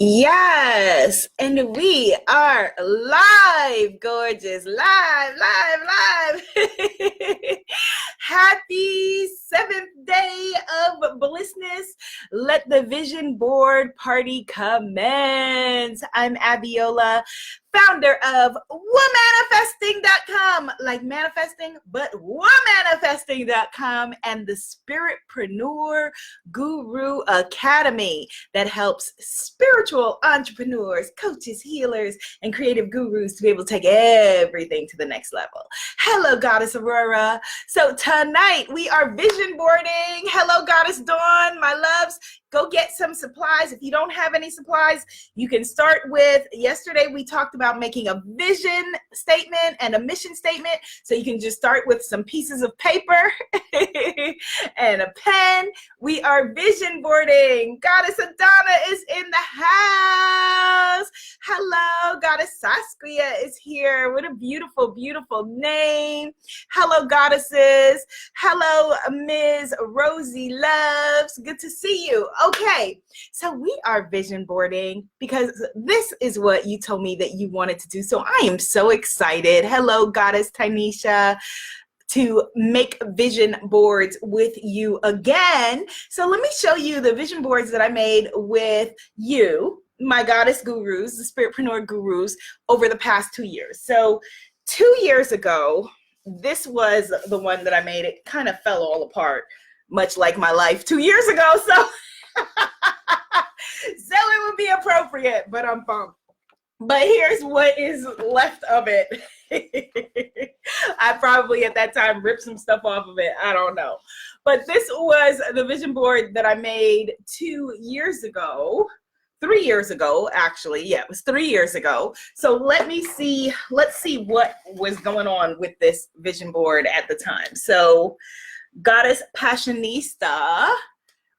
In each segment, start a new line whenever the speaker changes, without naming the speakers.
Yes, and we are live, gorgeous, live. Happy seventh day of Blissness. Let the vision board party commence. I'm Abiola, founder of womanifesting.com, like manifesting, but womanifesting.com, and the Spiritpreneur Guru Academy that helps spiritual entrepreneurs, coaches, healers, and creative gurus to be able to take everything to the next level. Hello, Goddess Aurora. So tonight we are vision boarding. Hello, Goddess Dawn, my loves. Go get some supplies. If you don't have any supplies, you can start with, yesterday we talked about making a vision statement and a mission statement. So you can just start with some pieces of paper and a pen. We are vision boarding. Goddess Adana is in the house. Hello, Goddess Saskia is here. What a beautiful, beautiful name. Hello, goddesses. Hello, Ms. Rosie Loves. Good to see you. Okay, so we are vision boarding because this is what you told me that you wanted to do. So I am so excited. Hello, Goddess Tanisha, to make vision boards with you again. So let me show you the vision boards that I made with you, my goddess gurus, the Spiritpreneur gurus, over the past 2 years. So 2 years ago, this was the one that I made. It kind of fell all apart, much like my life 2 years ago. So so it would be appropriate, but I'm bummed. But here's what is left of it. I probably at that time ripped some stuff off of it. I don't know. But this was the vision board that I made 2 years ago. 3 years ago, actually. Yeah, it was 3 years ago. So let's see what was going on with this vision board at the time. So Goddess Passionista,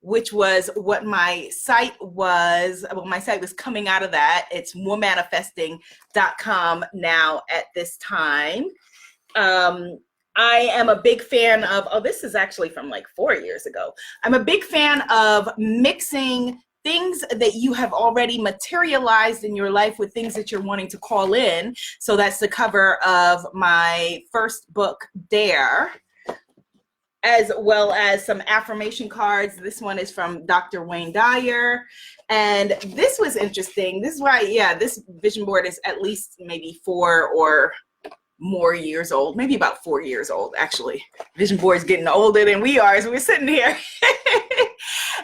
which was what my site was. Well, my site was coming out of that. It's womanifesting.com now at this time. I am a big fan of, this is actually from like 4 years ago. I'm a big fan of mixing things that you have already materialized in your life with things that you're wanting to call in. So that's the cover of my first book, Dare, as well as some affirmation cards. This one is from Dr. Wayne Dyer. And this was interesting. This is why, yeah, this vision board is at least maybe 4 or more years old, maybe about 4 years old, actually. Vision board's getting older than we are as we're sitting here.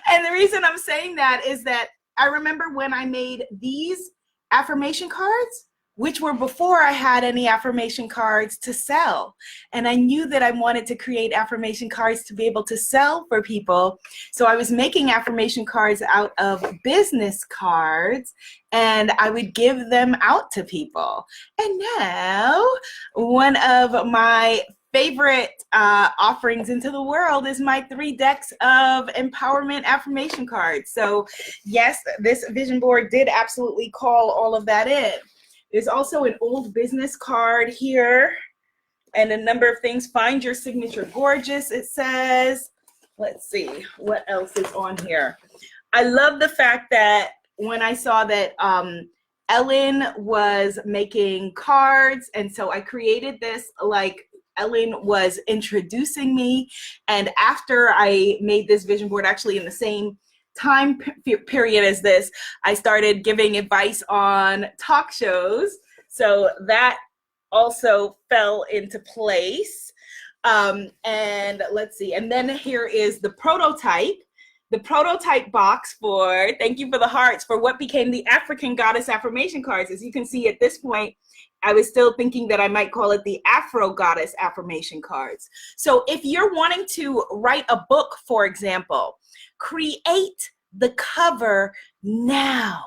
And the reason I'm saying that is that I remember when I made these affirmation cards, which were before I had any affirmation cards to sell. And I knew that I wanted to create affirmation cards to be able to sell for people. So I was making affirmation cards out of business cards, and I would give them out to people. And now one of my favorite offerings into the world is my 3 decks of empowerment affirmation cards. So yes, this vision board did absolutely call all of that in. There's also an old business card here and a number of things. Find your signature gorgeous, it says. Let's see, what else is on here? I love the fact that when I saw that Ellen was making cards, and so I created this like Ellen was introducing me. And after I made this vision board, actually in the same time period as this, I started giving advice on talk shows. So that also fell into place. And let's see. And then here is the prototype box for, thank you for the hearts, for what became the African Goddess Affirmation Cards. As you can see at this point, I was still thinking that I might call it the Afro Goddess Affirmation Cards. So if you're wanting to write a book, for example, create the cover now.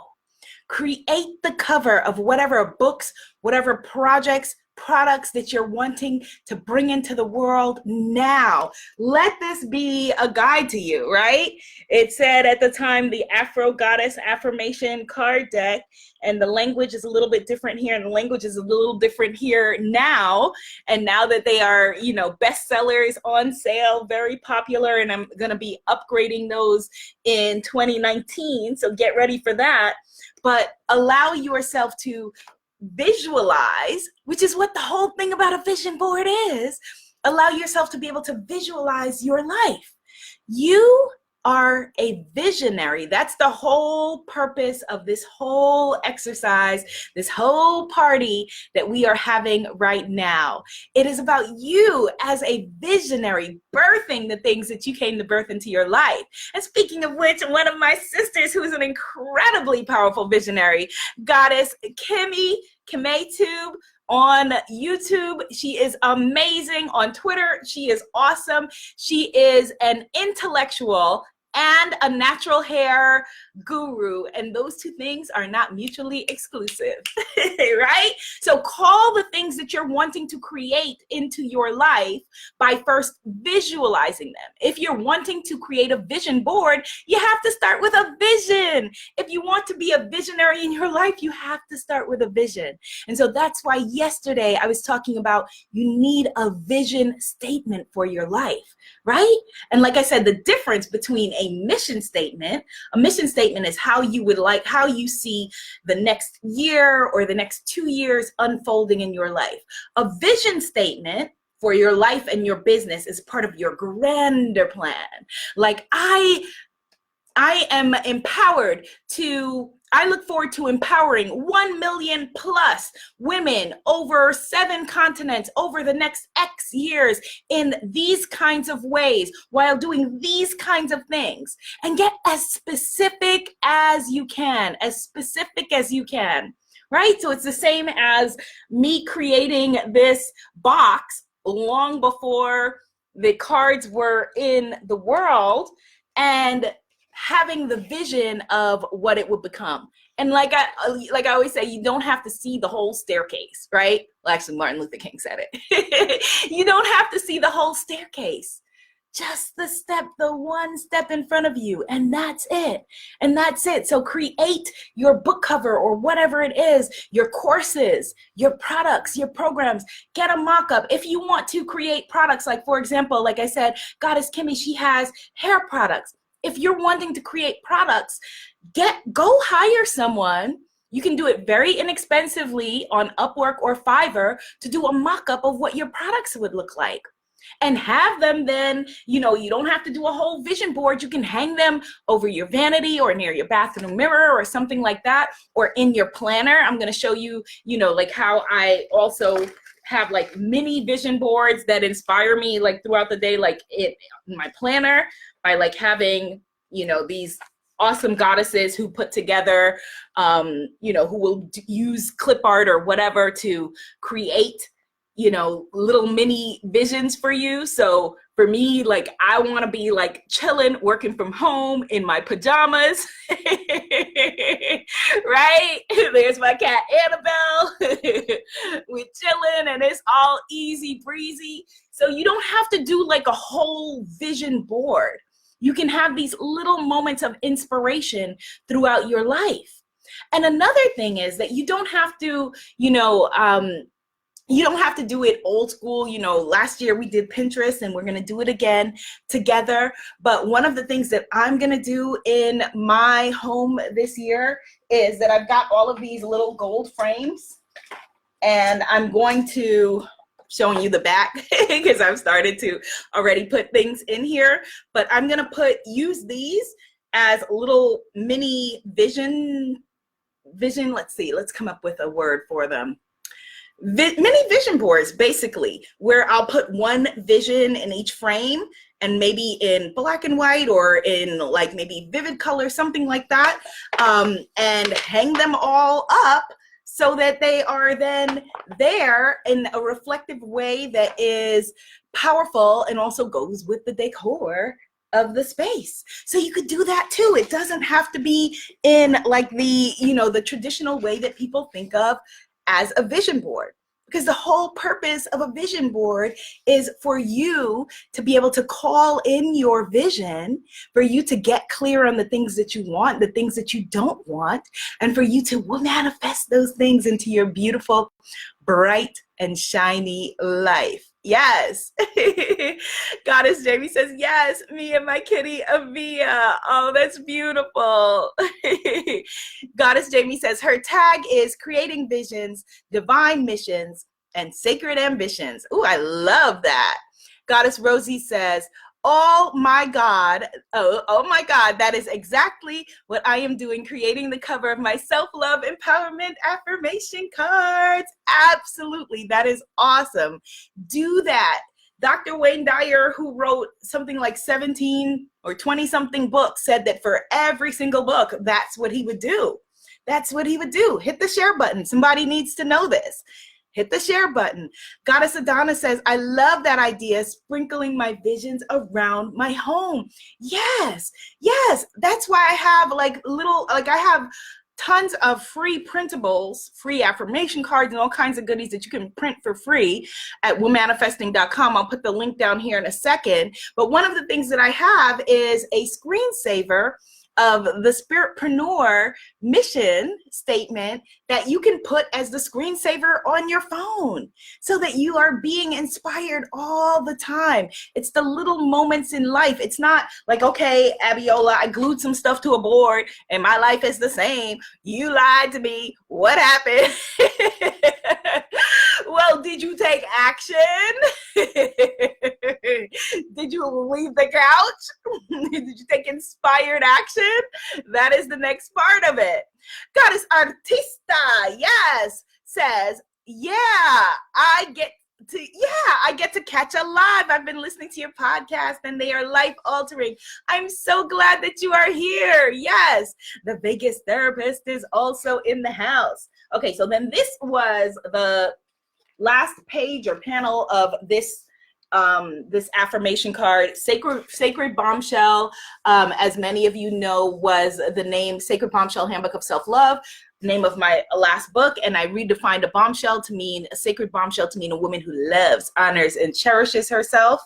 Create the cover of whatever books, whatever projects, products that you're wanting to bring into the world now. Let this be a guide to you, right? It said at the time, the Afro Goddess Affirmation card deck, and the language is a little bit different here, and the language is a little different here now. And now that they are, you know, bestsellers, on sale, very popular, and I'm going to be upgrading those in 2019. So get ready for that. But allow yourself to visualize, which is what the whole thing about a vision board is. Allow yourself to be able to visualize your life. You are a visionary. That's the whole purpose of this whole exercise, this whole party that we are having right now. It is about you as a visionary, birthing the things that you came to birth into your life. And speaking of which, one of my sisters, who is an incredibly powerful visionary, Goddess Kimetube, on YouTube. She is amazing. On Twitter, she is awesome. She is an intellectual and a natural hair guru, and those two things are not mutually exclusive, right? So call the things that you're wanting to create into your life by first visualizing them. If you're wanting to create a vision board, you have to start with a vision. If you want to be a visionary in your life, you have to start with a vision. And so that's why yesterday I was talking about you need a vision statement for your life, right? And like I said, the difference between a mission statement is how you see the next year or the next 2 years unfolding in your life. A vision statement for your life and your business is part of your grander plan. Like I am empowered to, I look forward to empowering 1 million plus women over 7 continents over the next X years in these kinds of ways while doing these kinds of things. And get as specific as you can, right? So it's the same as me creating this box long before the cards were in the world, and having the vision of what it would become. And like I always say, you don't have to see the whole staircase, right? Well, actually, Martin Luther King said it. You don't have to see the whole staircase. Just the one step in front of you, and that's it. And that's it. So create your book cover or whatever it is, your courses, your products, your programs. Get a mock-up. If you want to create products, like for example, like I said, Goddess Kimmy, she has hair products. If you're wanting to create products, go hire someone. You can do it very inexpensively on Upwork or Fiverr to do a mock-up of what your products would look like. And have them then, you don't have to do a whole vision board. You can hang them over your vanity or near your bathroom mirror or something like that, or in your planner. I'm going to show you, like how I also have like mini vision boards that inspire me like throughout the day, like in my planner, by like having, these awesome goddesses who put together, who will use clip art or whatever to create, little mini visions for you. So for me, like, I want to be like chilling, working from home in my pajamas, right? There's my cat, Annabelle. We're chilling and it's all easy breezy. So you don't have to do like a whole vision board. You can have these little moments of inspiration throughout your life. And another thing is that you don't have to, you don't have to do it old school. Last year we did Pinterest and we're going to do it again together. But one of the things that I'm going to do in my home this year is that I've got all of these little gold frames, and I'm going to showing you the back because I've started to already put things in here, but I'm going to use these as little mini vision. Let's see, let's come up with a word for them. Mini vision boards, basically, where I'll put one vision in each frame, and maybe in black and white or in like maybe vivid color, something like that, and hang them all up so that they are then there in a reflective way that is powerful and also goes with the decor of the space. So you could do that too. It doesn't have to be in like the, the traditional way that people think of as a vision board. Because the whole purpose of a vision board is for you to be able to call in your vision, for you to get clear on the things that you want, the things that you don't want, and for you to manifest those things into your beautiful, bright, and shiny life. Yes. Goddess Jamie says, yes, me and my kitty Avia. Oh, that's beautiful. Goddess Jamie says her tag is creating visions, divine missions, and sacred ambitions. Ooh, I love that. Goddess Rosie says, oh my God, oh my God, that is exactly what I am doing, creating the cover of my self-love empowerment affirmation cards. Absolutely, that is awesome. Do that. Dr. Wayne Dyer, who wrote something like 17 or 20 something books, said that for every single book, that's what he would do. That's what he would do. Hit the share button. Somebody needs to know this. Hit the share button. Goddess Adana says, I love that idea, sprinkling my visions around my home. Yes, yes. That's why I have I have tons of free printables, free affirmation cards, and all kinds of goodies that you can print for free at womanifesting.com. I'll put the link down here in a second. But one of the things that I have is a screensaver of the Spiritpreneur mission statement that you can put as the screensaver on your phone so that you are being inspired all the time. It's the little moments in life. It's not like, okay, Abiola, I glued some stuff to a board and my life is the same. You lied to me. What happened? Well, did you take action? Did you leave the couch? Did you take inspired action? That is the next part of it. Goddess Artista, yes, says, I get to catch a live. I've been listening to your podcast and they are life altering. I'm so glad that you are here. Yes, the Vegas therapist is also in the house. Okay, so then this was the last page or panel of this affirmation card. Sacred Bombshell, as many of you know, was the name Sacred Bombshell Handbook of Self-Love, name of my last book. And I redefined a sacred bombshell to mean a woman who loves, honors, and cherishes herself.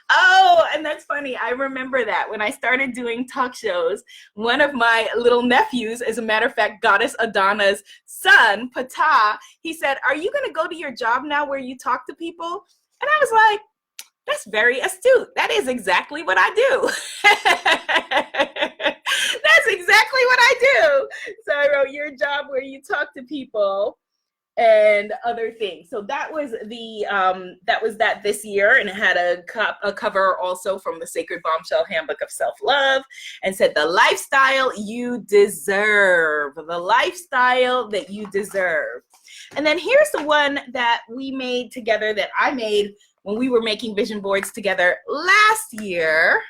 Oh, and that's funny. I remember that when I started doing talk shows, one of my little nephews, as a matter of fact, Goddess Adana's son, Pata, he said, are you going to go to your job now where you talk to people? And I was like, that's very astute. That is exactly what I do. That's exactly what I do. So I wrote your job where you talk to people and other things. So that was that this year, and it had a cover also from the Sacred Bombshell Handbook of Self-Love, and said the lifestyle you deserve, the lifestyle that you deserve. And then here's the one that we made together, that I made when we were making vision boards together last year.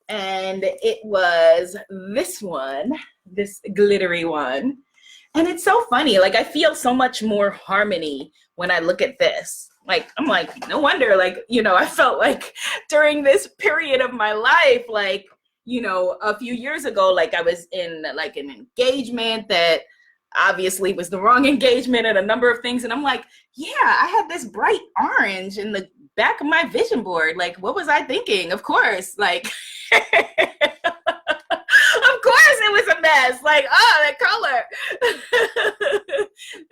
And it was this one, this glittery one. And it's so funny. Like, I feel so much more harmony when I look at this. Like, I'm like, no wonder, like, you know, I felt like during this period of my life, like, you know, a few years ago, like I was in like an engagement that obviously was the wrong engagement and a number of things. And I'm like, yeah, I had this bright orange in the back of my vision board. Like, what was I thinking? Of course, like, of course it was a mess. Like, oh, that color. This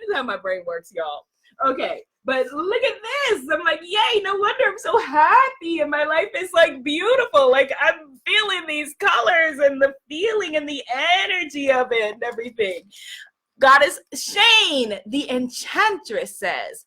is how my brain works, y'all. Okay, but look at this. I'm like, yay, no wonder I'm so happy and my life is like beautiful. Like, I'm feeling these colors and the feeling and the energy of it and everything. Goddess Shane, the Enchantress, says,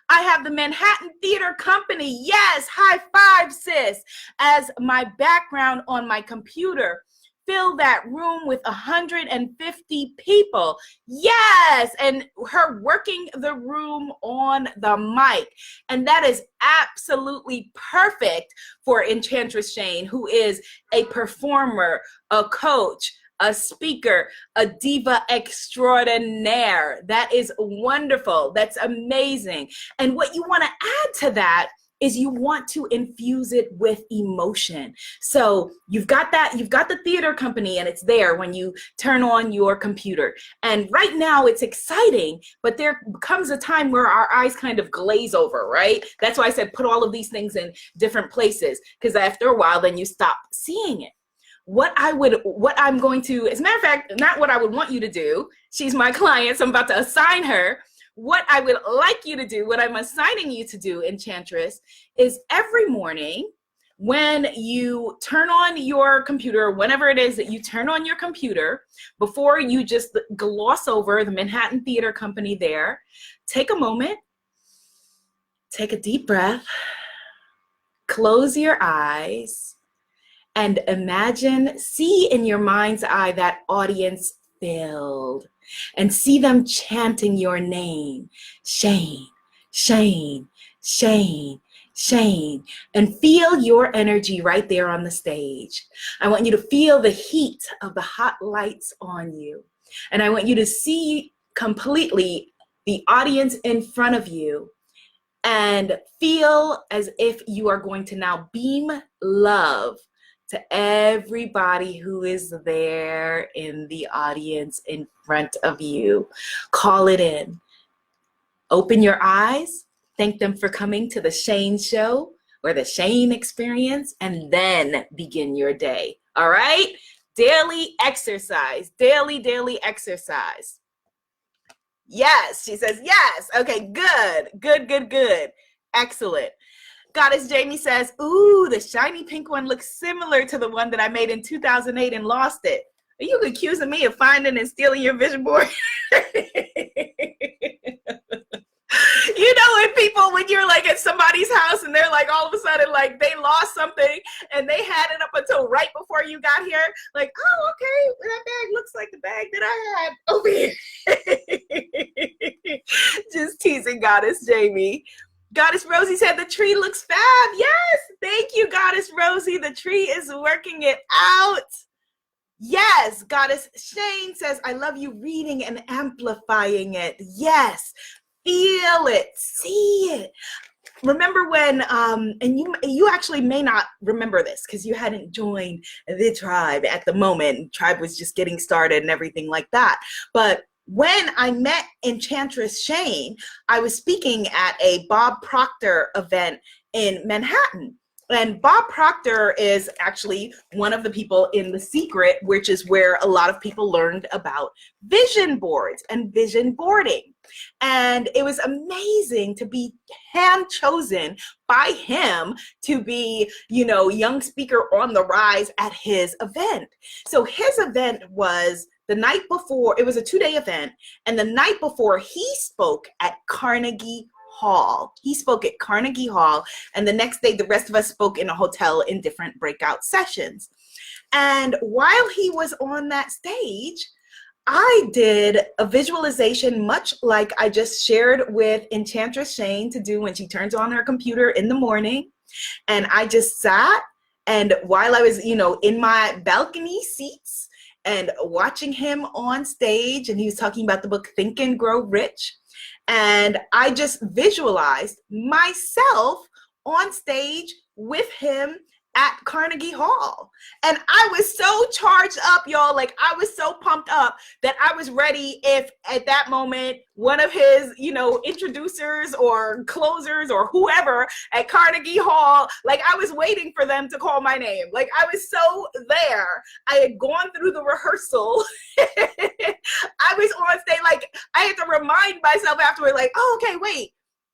I have the Manhattan Theater Company. Yes, high five, sis. As my background on my computer. Fill that room with 150 people. Yes, and her working the room on the mic. And that is absolutely perfect for Enchantress Shane, who is a performer, a coach, a speaker, a diva extraordinaire. That is wonderful. That's amazing. And what you want to add to that is you want to infuse it with emotion. So you've got the theater company, and it's there when you turn on your computer. And right now it's exciting, but there comes a time where our eyes kind of glaze over, right? That's why I said put all of these things in different places, because after a while, then you stop seeing it. What I'm going to, as a matter of fact, not what I would want you to do. She's my client, so I'm about to assign her. What I would like you to do, what I'm assigning you to do, Enchantress, is every morning when you turn on your computer, whenever it is that you turn on your computer, before you just gloss over the Manhattan Theater Company there, take a moment, take a deep breath, close your eyes, and see in your mind's eye that audience filled, and see them chanting your name, Shane, Shane, Shane, Shane, and feel your energy right there on the stage. I want you to feel the heat of the hot lights on you, and I want you to see completely the audience in front of you, and feel as if you are going to now beam love to everybody who is there in the audience in front of you. Call it in. Open your eyes. Thank them for coming to the Shane Show or the Shane Experience, and then begin your day. All right? Daily exercise. Daily exercise. Yes, she says yes. Okay, good. Excellent. Goddess Jamie says, ooh, the shiny pink one looks similar to the one that I made in 2008 and lost it. Are you accusing me of finding and stealing your vision board? You know, when you're like at somebody's house and they're like all of a sudden like they lost something and they had it up until right before you got here, like, oh, okay, that bag looks like the bag that I had over here. Just teasing Goddess Jamie. Goddess Rosie said the tree looks fab. Yes, thank you, Goddess Rosie. The tree is working it out. Yes, Goddess Shane says, I love you reading and amplifying it. Yes, feel it, see it. Remember when, and you actually may not remember this because you hadn't joined the tribe at the moment. Tribe was just getting started and everything like that. But when I met Enchantress Shane, I was speaking at a Bob Proctor event in Manhattan. And Bob Proctor is actually one of the people in The Secret, which is where a lot of people learned about vision boards and vision boarding. And it was amazing to be hand chosen by him to be, young speaker on the rise at his event. So his event was the night before. It was a 2-day event. And the night before, he spoke at Carnegie Hall. He spoke at Carnegie Hall. And the next day, the rest of us spoke in a hotel in different breakout sessions. And while he was on that stage, I did a visualization much like I just shared with Enchantress Shane to do when she turns on her computer in the morning. And I just sat, and while I was, in my balcony seats and watching him on stage, and he was talking about the book Think and Grow Rich, and I just visualized myself on stage with him at Carnegie Hall. And I was so charged up, y'all. Like, I was so pumped up that I was ready if at that moment one of his, introducers or closers or whoever at Carnegie Hall, like, I was waiting for them to call my name. Like, I was so there. I had gone through the rehearsal. I was on stage. Like, I had to remind myself afterward, like, oh, okay, wait.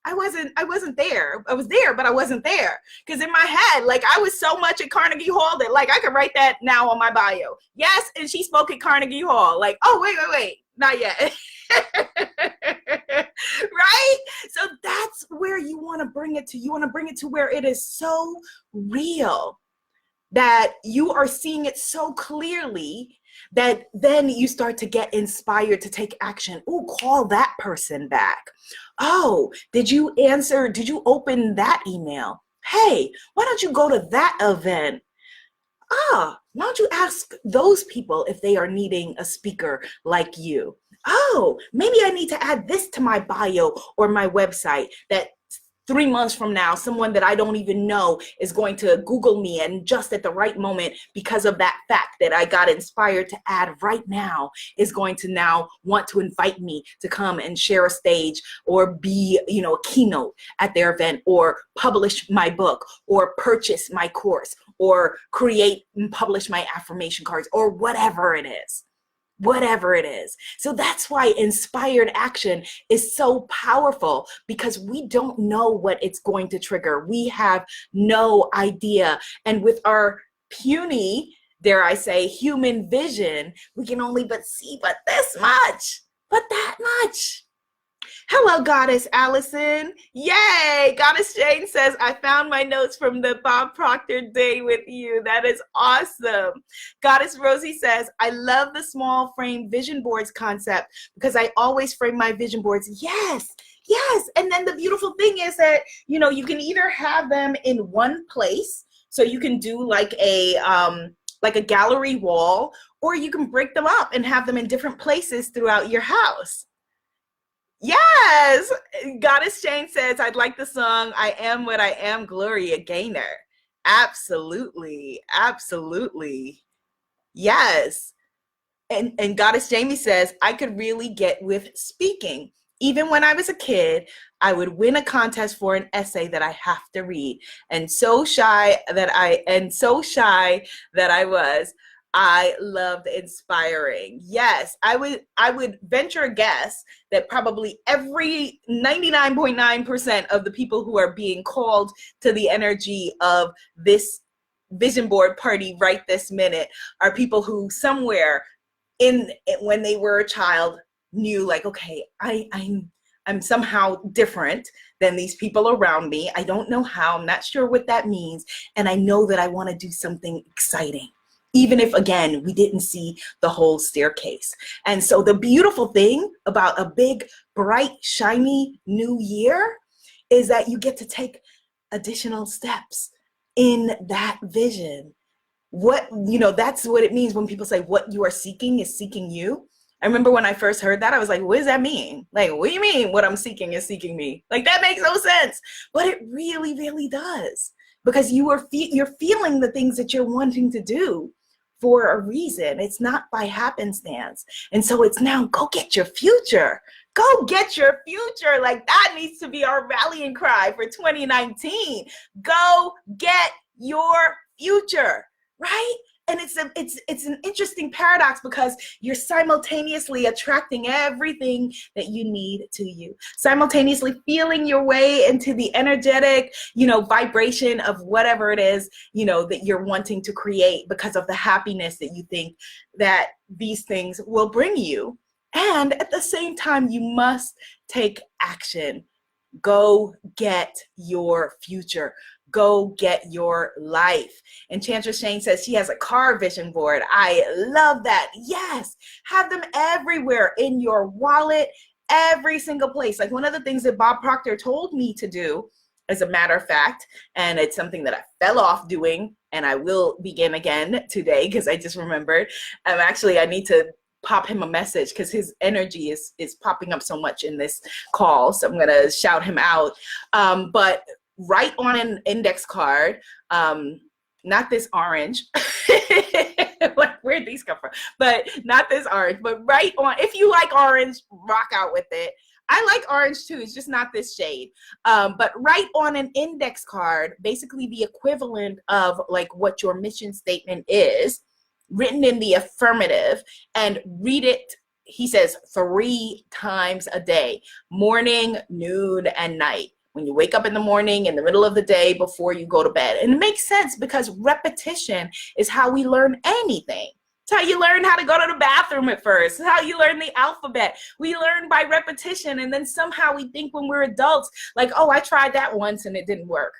I wasn't there. I was there, but I wasn't there. Because in my head, like, I was so much at Carnegie Hall that, like, I could write that now on my bio. Yes, and she spoke at Carnegie Hall. Like, oh, wait, not yet. Right? So that's where you want to bring it to. You want to bring it to where it is so real that you are seeing it so clearly that then you start to get inspired to take action. Oh, call that person back. Oh, did you open that email? Hey, why don't you go to that event? Why don't you ask those people if they are needing a speaker like you? Oh, maybe I need to add this to my bio or my website that 3 months from now, someone that I don't even know is going to Google me, and just at the right moment, because of that fact that I got inspired to add right now, is going to now want to invite me to come and share a stage or be, a keynote at their event, or publish my book, or purchase my course, or create and publish my affirmation cards, or whatever it is. Whatever it is. So that's why inspired action is so powerful, because we don't know what it's going to trigger. We have no idea. And with our puny, dare I say, human vision, we can only but see but this much, but that much. Hello, Goddess Allison. Yay! Goddess Jane says, I found my notes from the Bob Proctor day with you. That is awesome. Goddess Rosie says, I love the small frame vision boards concept because I always frame my vision boards. Yes. Yes. And then the beautiful thing is that, you can either have them in one place. So you can do like a gallery wall, or you can break them up and have them in different places throughout your house. Yes, Goddess Jane says, I'd like the song I Am What I Am, Gloria Gaynor. Absolutely, absolutely. Yes. And Goddess Jamie says, I could really get with speaking. Even when I was a kid, I would win a contest for an essay that I have to read. And so shy that I was. I loved inspiring. Yes, I would venture a guess that probably every 99.9% of the people who are being called to the energy of this vision board party right this minute are people who somewhere when they were a child knew, like, okay, I'm somehow different than these people around me. I don't know how, I'm not sure what that means. And I know that I want to do something exciting, even if, again, we didn't see the whole staircase. And so the beautiful thing about a big, bright, shiny new year is that you get to take additional steps in that vision. That's what it means when people say what you are seeking is seeking you. I remember when I first heard that, I was like, what does that mean? Like, what do you mean what I'm seeking is seeking me? Like, that makes no sense. But it really, really does. Because you're feeling the things that you're wanting to do for a reason. It's not by happenstance. And so it's now, go get your future. Go get your future. Like, that needs to be our rallying cry for 2019. Go get your future, right? And it's an interesting paradox, because you're simultaneously attracting everything that you need to you, simultaneously feeling your way into the energetic, vibration of whatever it is, that you're wanting to create because of the happiness that you think that these things will bring you. And at the same time, you must take action. Go get your future. Go get your life. Enchantress Shane says she has a car vision board. I love that. Yes, have them everywhere, in your wallet, every single place. Like, one of the things that Bob Proctor told me to do, as a matter of fact, and it's something that I fell off doing, and I will begin again today because I just remembered. I need to pop him a message because his energy is popping up so much in this call. So I'm going to shout him out. But write on an index card, not this orange, like, where'd these come from? But not this orange, but write on, if you like orange, rock out with it. I like orange too, it's just not this shade. But write on an index card, basically the equivalent of like what your mission statement is, written in the affirmative, and read it, he says, 3 times a day, morning, noon, and night. When you wake up in the morning, in the middle of the day, before you go to bed. And it makes sense, because repetition is how we learn anything. It's how you learn how to go to the bathroom at first. It's how you learn the alphabet. We learn by repetition, and then somehow we think when we're adults, like, oh, I tried that once and it didn't work.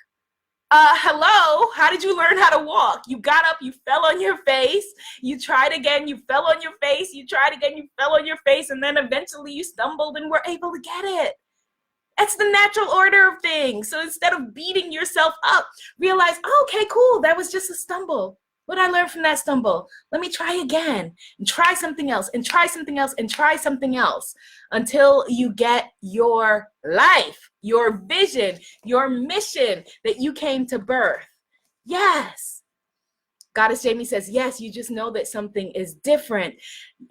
Hello, how did you learn how to walk? You got up, you fell on your face, you tried again, you fell on your face, you tried again, you fell on your face, and then eventually you stumbled and were able to get it. That's the natural order of things. So instead of beating yourself up, realize, oh, okay, cool, that was just a stumble. What did I learn from that stumble? Let me try again and try something else and try something else and try something else until you get your life, your vision, your mission that you came to birth. Yes. Goddess Jamie says, yes, you just know that something is different.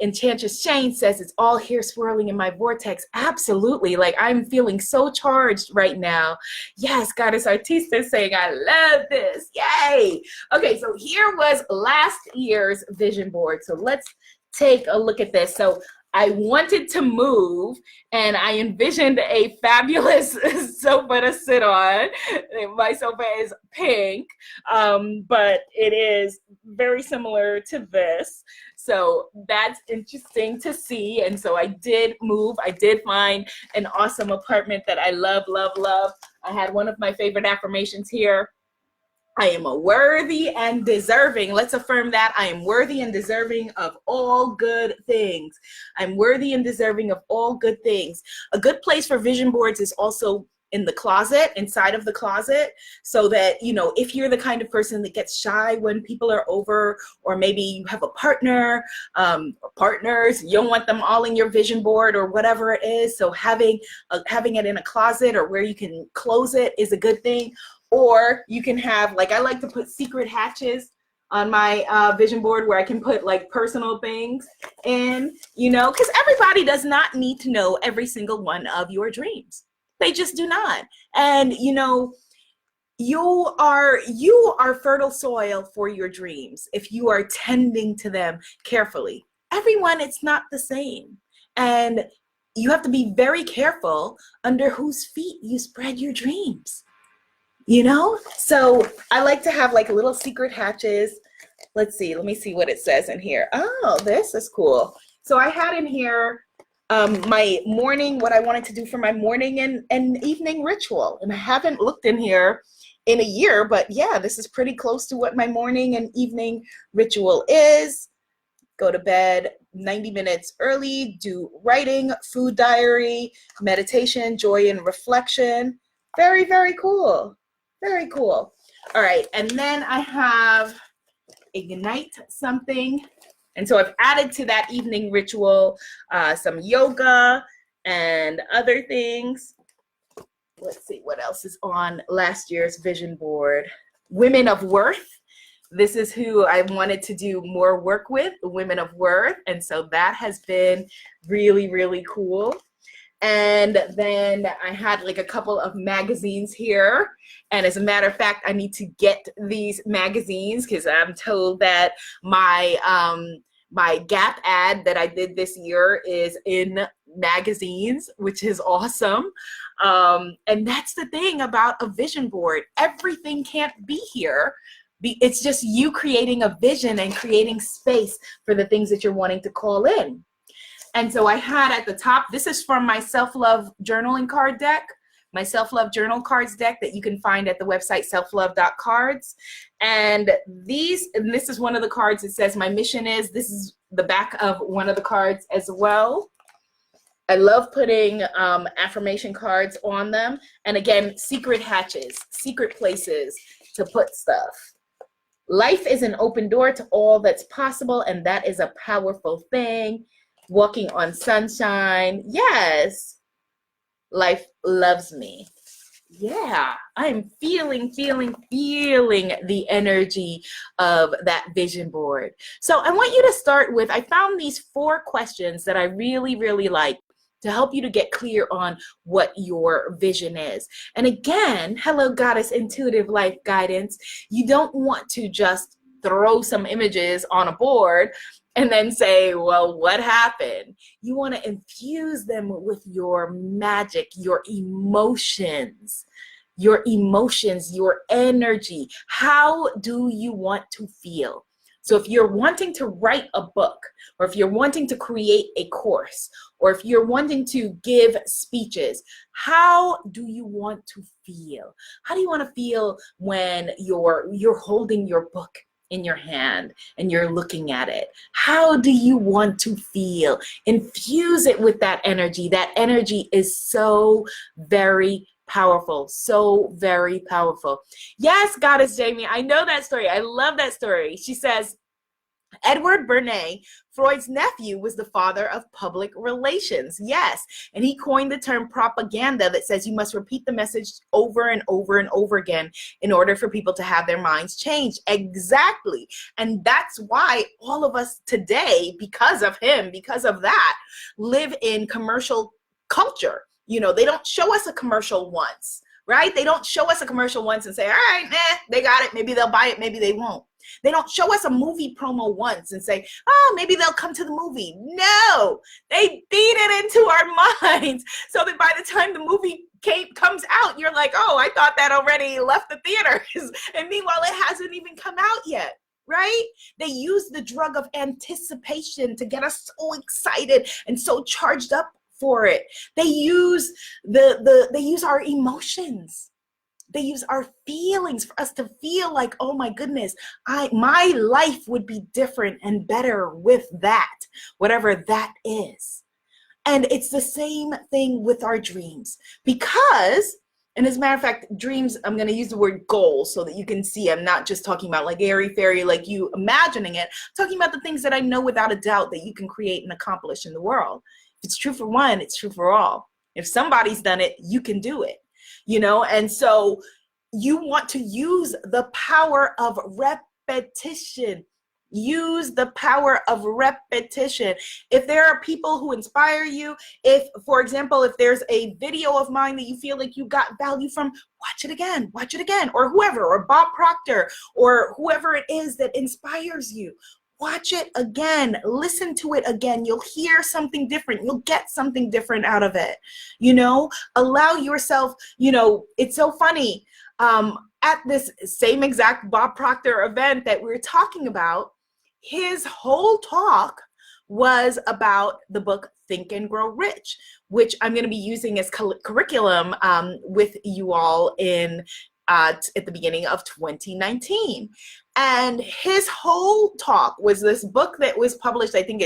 Enchantress Shane says, it's all here swirling in my vortex. Absolutely. Like, I'm feeling so charged right now. Yes, Goddess Artista saying, I love this. Yay. Okay, so here was last year's vision board. So let's take a look at this. So I wanted to move and I envisioned a fabulous sofa to sit on. My sofa is pink, but it is very similar to this. So that's interesting to see. And so I did move. I did find an awesome apartment that I love, love, love. I had one of my favorite affirmations here. I am worthy and deserving. Let's affirm that. I am worthy and deserving of all good things. I'm worthy and deserving of all good things. A good place for vision boards is also in the closet, inside of the closet, so that, you know, if you're the kind of person that gets shy when people are over, or maybe you have a partner, or partners, you don't want them all in your vision board or whatever it is. So having it in a closet or where you can close it is a good thing. Or you can have, like, I like to put secret hatches on my vision board where I can put like personal things in, you know, because everybody does not need to know every single one of your dreams. They just do not. And, you know, you are fertile soil for your dreams if you are tending to them carefully. Everyone, it's not the same. And you have to be very careful under whose feet you spread your dreams. You know, so I like to have like little secret hatches. Let's see, let me see what it says in here. Oh, this is cool. So I had in here my morning, what I wanted to do for my morning and evening ritual. And I haven't looked in here in a year, but yeah, this is pretty close to what my morning and evening ritual is. Go to bed 90 minutes early, do writing, food diary, meditation, joy and reflection. Very, very cool. Very cool. All right, and then I have ignite something. And so I've added to that evening ritual some yoga and other things. Let's see what else is on last year's vision board. Women of worth. This is who I wanted to do more work with, the women of worth. And so that has been really, really cool. And then I had like a couple of magazines here. And as a matter of fact, I need to get these magazines because I'm told that my Gap ad that I did this year is in magazines, which is awesome. And that's the thing about a vision board. Everything can't be here. It's just you creating a vision and creating space for the things that you're wanting to call in. And so I had at the top, this is from my self-love journaling card deck, my self-love journal cards deck that you can find at the website selflove.cards. And this is one of the cards that says my mission is, this is the back of one of the cards as well. I love putting affirmation cards on them. And again, secret hatches, secret places to put stuff. Life is an open door to all that's possible, and that is a powerful thing. Walking on sunshine. Yes. Life loves me. Yeah. I'm feeling the energy of that vision board. So I want you to start with, I found these 4 questions that I really, really like to help you to get clear on what your vision is. And again, hello, Goddess Intuitive Life Guidance. You don't want to just throw some images on a board and then say, well, what happened? You want to infuse them with your magic, your emotions, your energy. How do you want to feel? So if you're wanting to write a book, or if you're wanting to create a course, or if you're wanting to give speeches, how do you want to feel? How do you want to feel when you're holding your book in your hand and you're looking at it? How do you want to feel? Infuse it with that energy. That energy is so very Powerful. So very powerful. Yes, Goddess Jamie, I know that story. I love that story. She says, Edward Bernays, Freud's nephew, was the father of public relations. Yes. And he coined the term propaganda that says you must repeat the message over and over and over again in order for people to have their minds changed. Exactly. And that's why all of us today, because of him, because of that, live in commercial culture. You know, they don't show us a commercial once, right? They don't show us a commercial once and say, all right, they got it. Maybe they'll buy it. Maybe they won't. They don't show us a movie promo once and say, oh, maybe they'll come to the movie. No, they feed it into our minds so that by the time the movie comes out, you're like, oh, I thought that already left the theaters. And meanwhile, it hasn't even come out yet. Right? They use the drug of anticipation to get us so excited and so charged up for it. They use they use our emotions. They use our feelings for us to feel like, oh my goodness, my life would be different and better with that, whatever that is. And it's the same thing with our dreams because, and as a matter of fact, dreams, I'm going to use the word goals so that you can see I'm not just talking about like airy fairy, like you imagining it, I'm talking about the things that I know without a doubt that you can create and accomplish in the world. If it's true for one, it's true for all. If somebody's done it, you can do it. You know, and so you want to use the power of repetition. Use the power of repetition. If there are people who inspire you, if, for example, if there's a video of mine that you feel like you got value from, watch it again, or whoever, or Bob Proctor, or whoever it is that inspires you. Watch it again, listen to it again. You'll hear something different. You'll get something different out of it. You know, allow yourself, you know, it's so funny. At this same exact Bob Proctor event that we were talking about, his whole talk was about the book Think and Grow Rich, which I'm going to be using as curriculum with you all at the beginning of 2019. And his whole talk was this book that was published, I think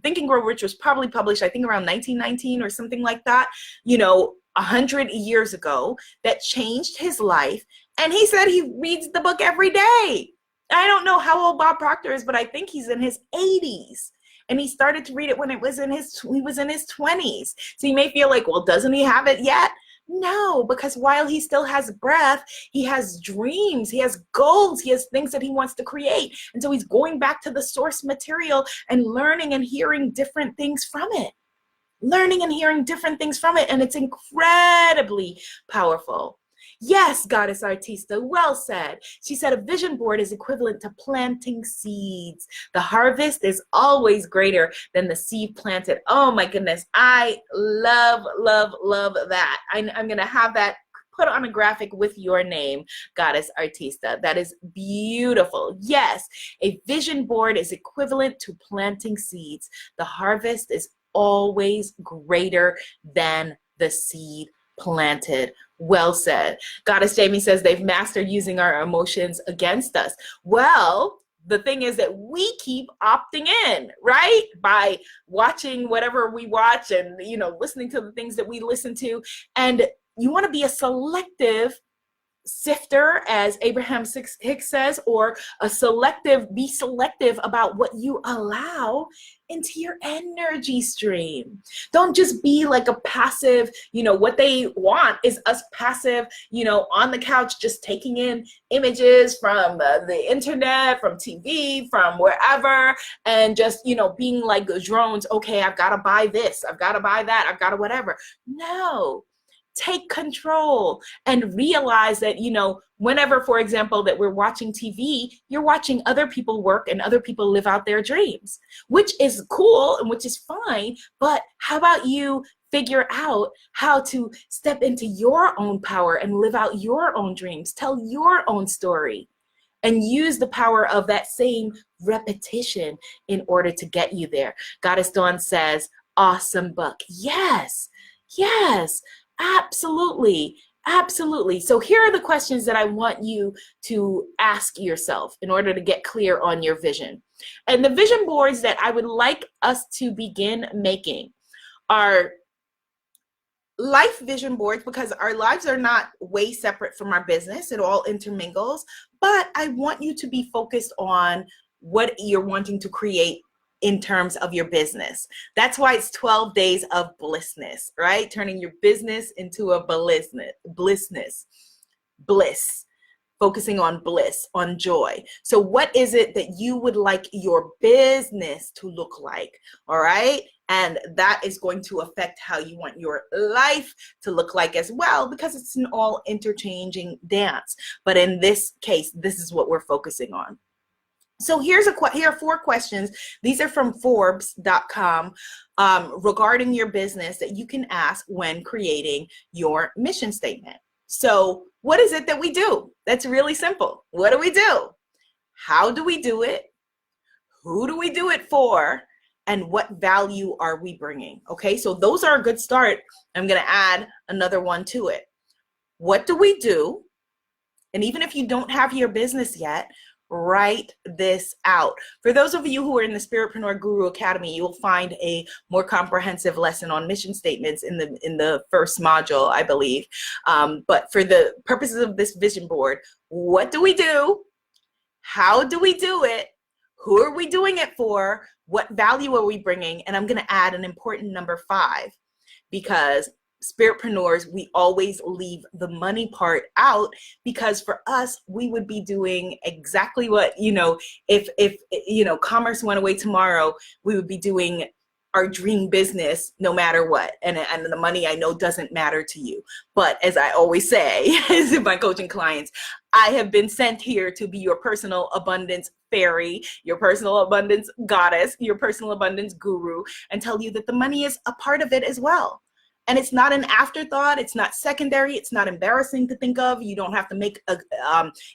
Think and Grow Rich was probably published, I think around 1919 or something like that, you know, 100 years ago, that changed his life. And he said he reads the book every day. I don't know how old Bob Proctor is, but I think he's in his 80s. And he started to read it when he was in his 20s. So you may feel like, well, doesn't he have it yet? No, because while he still has breath, he has dreams, he has goals, he has things that he wants to create. And so he's going back to the source material and learning and hearing different things from it. And it's incredibly powerful. Yes, Goddess Artista, well said. She said a vision board is equivalent to planting seeds. The harvest is always greater than the seed planted. Oh my goodness, I love that. I'm going to have that put on a graphic with your name, Goddess Artista. That is beautiful. Yes, a vision board is equivalent to planting seeds. The harvest is always greater than the seed planted. Well said. Goddess Jamie says they've mastered using our emotions against us. Well, the thing is that we keep opting in, right? By watching whatever we watch and, you know, listening to the things that we listen to. And you want to be a selective sifter, as Abraham Hicks says, or be selective about what you allow into your energy stream. Don't just be like a passive, you know, what they want is us passive, you know, on the couch, just taking in images from the internet, from TV, from wherever, and just, you know, being like drones. Okay, I've got to buy this, I've got to buy that, I've got to whatever. No. Take control and realize that, you know, whenever, for example, that we're watching TV, you're watching other people work and other people live out their dreams, which is cool and which is fine. But how about you figure out how to step into your own power and live out your own dreams, tell your own story, and use the power of that same repetition in order to get you there. Goddess Dawn says, awesome book. Yes. Absolutely. So here are the questions that I want you to ask yourself in order to get clear on your vision. And the vision boards that I would like us to begin making are life vision boards, because our lives are not way separate from our business. It all intermingles, but I want you to be focused on what you're wanting to create in terms of your business. That's why it's 12 days of blissness, right? Turning your business into a blissness, bliss. Focusing on bliss, on joy. So what is it that you would like your business to look like? All right. And that is going to affect how you want your life to look like as well, because it's an all interchanging dance. But in this case, this is what we're focusing on. So here are 4 questions. These are from Forbes.com regarding your business that you can ask when creating your mission statement. So what is it that we do? That's really simple. What do we do? How do we do it? Who do we do it for? And what value are we bringing? Okay, so those are a good start. I'm going to add another one to it. What do we do? And even if you don't have your business yet, write this out. For those of you who are in the Spiritpreneur Guru Academy, you'll find a more comprehensive lesson on mission statements in the first module, I believe. But for the purposes of this vision board, what do we do? How do we do it? Who are we doing it for? What value are we bringing? And I'm going to add an important number 5, because Spiritpreneurs, we always leave the money part out, because for us, we would be doing exactly what, if commerce went away tomorrow, we would be doing our dream business no matter what. And the money, I know, doesn't matter to you. But as I always say to my coaching clients, I have been sent here to be your personal abundance fairy, your personal abundance goddess, your personal abundance guru, and tell you that the money is a part of it as well. And it's not an afterthought. It's not secondary. It's not embarrassing to think of. You don't have to make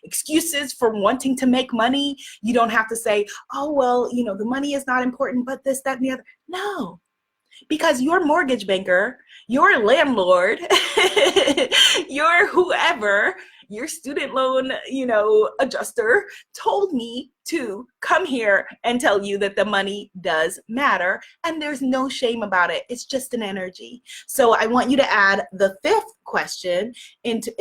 excuses for wanting to make money. You don't have to say, oh, well, the money is not important, but this, that, and the other. No, because your mortgage banker, your landlord, your whoever, your student loan, adjuster told me to come here and tell you that the money does matter, and there's no shame about it. It's just an energy. So I want you to add the 5th question into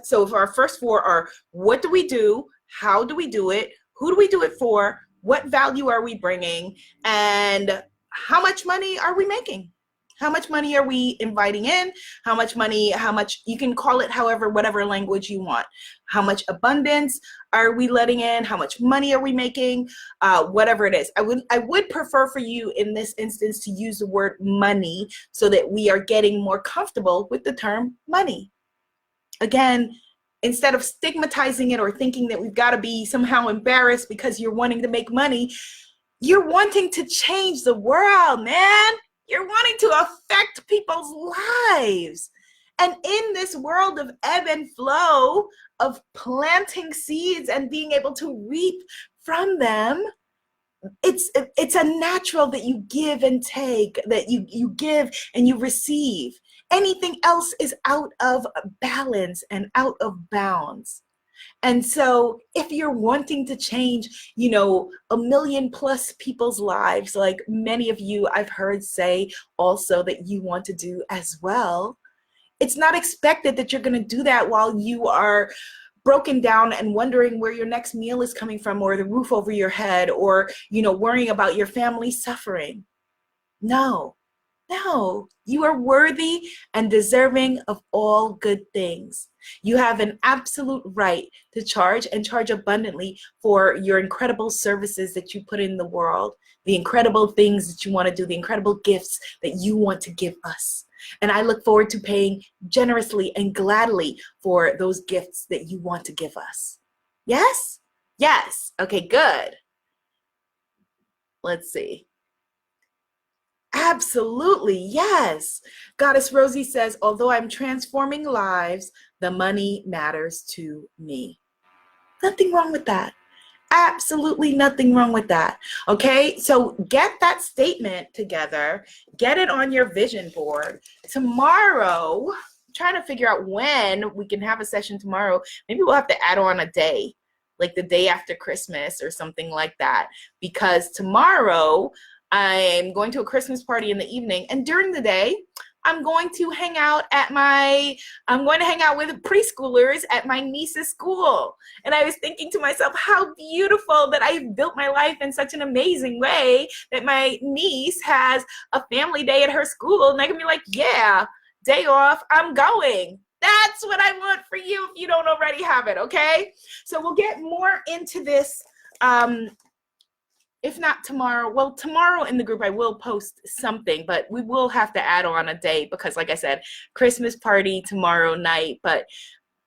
so for our first 4 are, what do we do? How do we do it? Who do we do it for? What value are we bringing? And how much money are we making? How much money are we inviting in? How much, you can call it whatever language you want. How much abundance are we letting in? How much money are we making? Whatever it is. I would prefer for you in this instance to use the word money, so that we are getting more comfortable with the term money. Again, instead of stigmatizing it or thinking that we've got to be somehow embarrassed because you're wanting to make money, you're wanting to change the world, man. You're wanting to affect people's lives. And in this world of ebb and flow, of planting seeds and being able to reap from them, it's a natural that you give and take, that you give and you receive. Anything else is out of balance and out of bounds. And so if you're wanting to change, 1 million plus people's lives, like many of you I've heard say also that you want to do as well, it's not expected that you're going to do that while you are broken down and wondering where your next meal is coming from, or the roof over your head, or, worrying about your family suffering. No, you are worthy and deserving of all good things. You have an absolute right to charge, and charge abundantly, for your incredible services that you put in the world, the incredible things that you want to do, the incredible gifts that you want to give us. And I look forward to paying generously and gladly for those gifts that you want to give us. Yes? Yes. Okay, good. Let's see. Absolutely, yes. Goddess Rosie says, although I'm transforming lives, the money matters to me. Nothing wrong with that. Absolutely nothing wrong with that. Okay, so get that statement together, get it on your vision board. Tomorrow, I'm trying to figure out when we can have a session tomorrow. Maybe we'll have to add on a day, like the day after Christmas or something like that, because tomorrow I'm going to a Christmas party in the evening, and during the day, I'm going to hang out with preschoolers at my niece's school. And I was thinking to myself, how beautiful that I've built my life in such an amazing way that my niece has a family day at her school. And I can be like, yeah, day off, I'm going. That's what I want for you if you don't already have it, okay? So we'll get more into this. If not tomorrow, well, tomorrow in the group I will post something, but we will have to add on a day because, like I said, Christmas party tomorrow night. But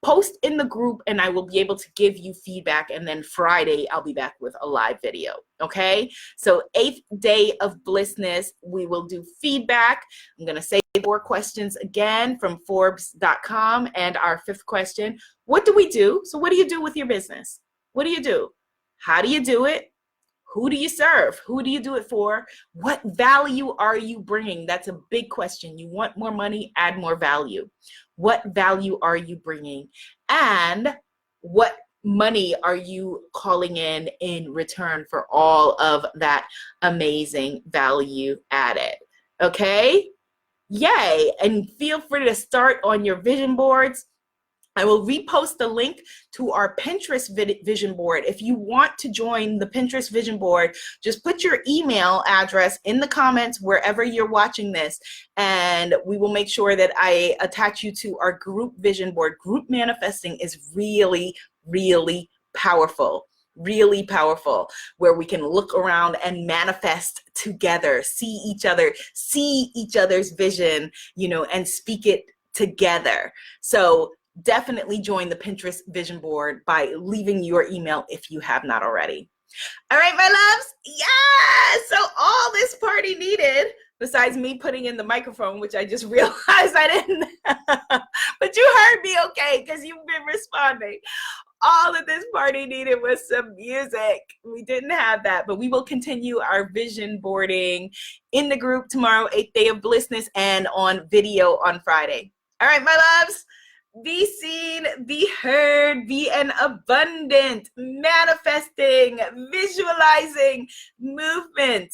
post in the group and I will be able to give you feedback, and then Friday I'll be back with a live video, okay? So 8th day of Blissness, we will do feedback. I'm going to say 4 questions again from Forbes.com, and our 5th question, what do we do? So what do you do with your business? What do you do? How do you do it? Who do you serve? Who do you do it for? What value are you bringing? That's a big question. You want more money, add more value. What value are you bringing? And what money are you calling in return for all of that amazing value added? Okay? Yay. And feel free to start on your vision boards. I will repost the link to our Pinterest vision board. If you want to join the Pinterest vision board, just put your email address in the comments wherever you're watching this, and we will make sure that I attach you to our group vision board. Group manifesting is really, really powerful. Really powerful, where we can look around and manifest together, see each other's vision, and speak it together. So definitely join the Pinterest vision board by leaving your email if you have not already. All right, my loves. Yes. So all this party needed, besides me putting in the microphone, which I just realized I didn't, but you heard me okay, because you've been responding. All of this party needed was some music. We didn't have that, but we will continue our vision boarding in the group tomorrow, 8th day of Blissness, and on video on Friday. All right, my loves. Be seen, be heard, be an abundant, manifesting, visualizing movement.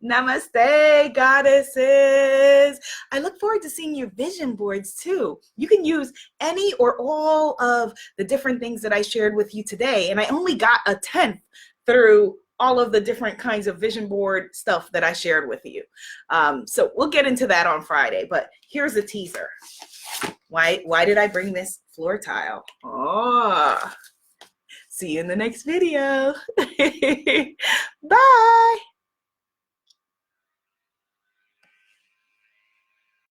Namaste, goddesses. I look forward to seeing your vision boards too. You can use any or all of the different things that I shared with you today. And I only got a 10th through all of the different kinds of vision board stuff that I shared with you. So we'll get into that on Friday, but here's a teaser. Why did I bring this floor tile? Oh, see you in the next video. Bye.